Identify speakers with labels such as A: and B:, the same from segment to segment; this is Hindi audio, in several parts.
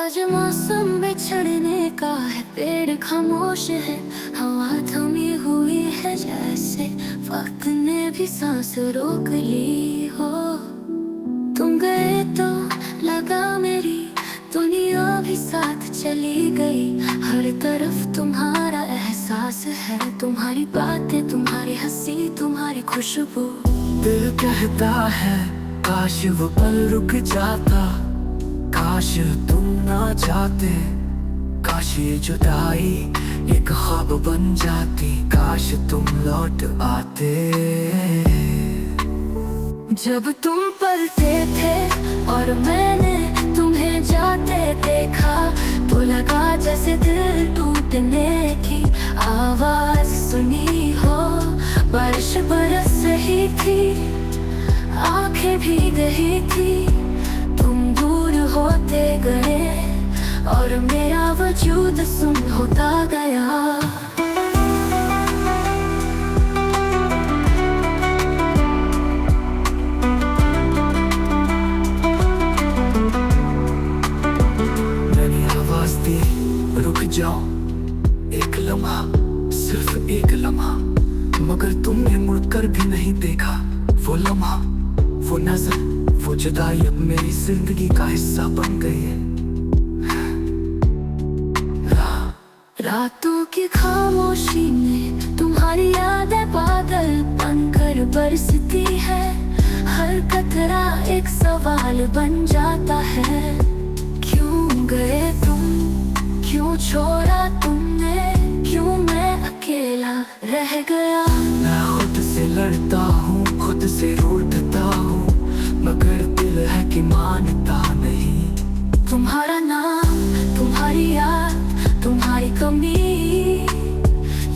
A: आज मौसम बिछड़ने का है, पेड़ खामोश है, हवा थमी हुई है, जैसे वक्त ने भी सांस रोक ली हो। तुम गए तो लगा मेरी दुनिया भी साथ चली गई। हर तरफ तुम्हारा एहसास है, तुम्हारी बातें, तुम्हारी हंसी, तुम्हारी खुशबू।
B: दिल कहता है काश वो पल रुक जाता, काश तुम ना जाते, काश ये जुदाई एक ख्वाब बन जाती, काश तुम लौट आते।
A: जब तुम पलते थे और मैंने तुम्हें जाते देखा, तो लगा जैसे दिल टूटने की आवाज सुनी हो। बारिश बरस रही थी, आंखें भीग रही थी, तुम दूर होते गए और मेरा वजूद सुन होता गया।
B: मैंने आवाज दी रुक जाओ, एक लम्हा, सिर्फ एक लम्हा, मगर तुमने मुड़कर भी नहीं देखा। वो लम्हा, वो नजर, वो जुदाई अब मेरी जिंदगी का हिस्सा बन गई है।
A: रातों की खामोशी में तुम्हारी यादें बादल बनकर बरसती है। हर कतरा एक सवाल बन जाता है, क्यों गए तुम, क्यों छोड़ा तुमने, क्यों मैं अकेला रह गया।
B: मैं खुद से लड़ता हूँ, खुद से रूठता हूँ, मगर दिल है कि मानता नहीं।
A: तुम्हारा नाम, तुम्हारी याद, तुम्हारी कमी,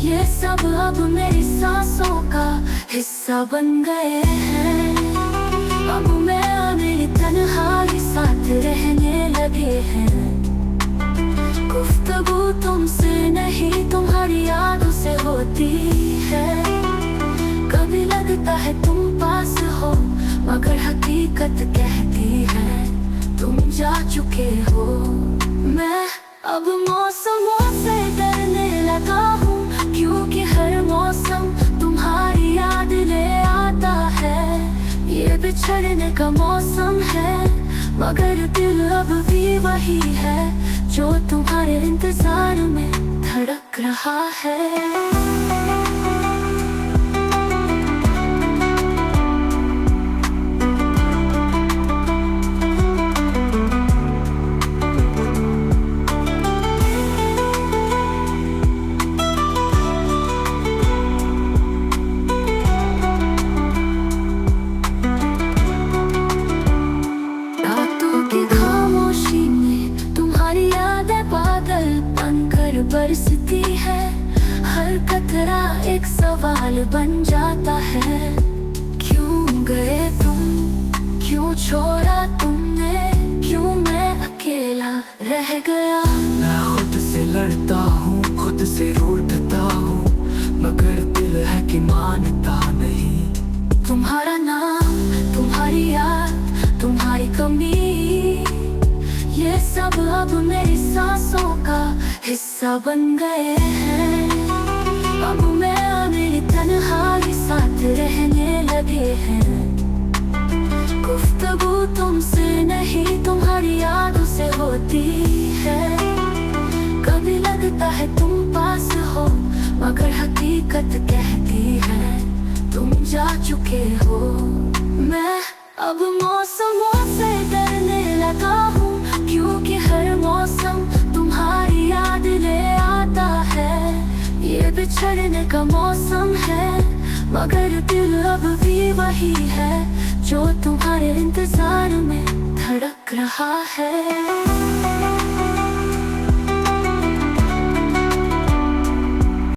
A: ये सब अब मेरी सांसों का हिस्सा बन गए हैं। अब मैं मेरी तन्हाई साथ रहने लगे हैं। गुफ्तगू तुमसे नहीं, तुम्हारी यादों से होती है। कभी लगता है तुम पास हो, मगर हकीकत कहती है तुम जा चुके हो। मैं अब मौसमों से डरने लगा हूँ, क्योंकि हर मौसम तुम्हारी याद ले आता है। ये बिछड़ने का मौसम है, मगर दिल अब भी वही है, जो तुम्हारे इंतजार में धड़क रहा है। बरसती है, हर कतरा एक सवाल बन जाता है, क्यों गए तुम, क्यों छोड़ा तुमने, क्यों मैं अकेला रह गया।
B: मैं खुद से लड़ता हूँ, खुद से रूठता हूँ, मगर दिल है कि मानता नहीं।
A: तुम्हारा नाम, तुम्हारी याद, तुम्हारी कमी, ये सब अब मेरी सांसों का हिस्सा बन गए हैं। अब मैं मेरी तन्हाई साथ रहने लगे हैं। गुफ्तगू तुमसे नहीं, तुम्हारी यादों से होती है। कभी लगता है तुम पास हो, मगर हकीकत कहती है तुम जा चुके हो। मैं अब मौसमों से डरने लगा हूँ, क्योंकि हर मौसम तुम्हारी याद ले आता है। ये बिछड़ने का मौसम है, मगर दिल अब भी वही है, जो तुम्हारे इंतजार में धड़क रहा है।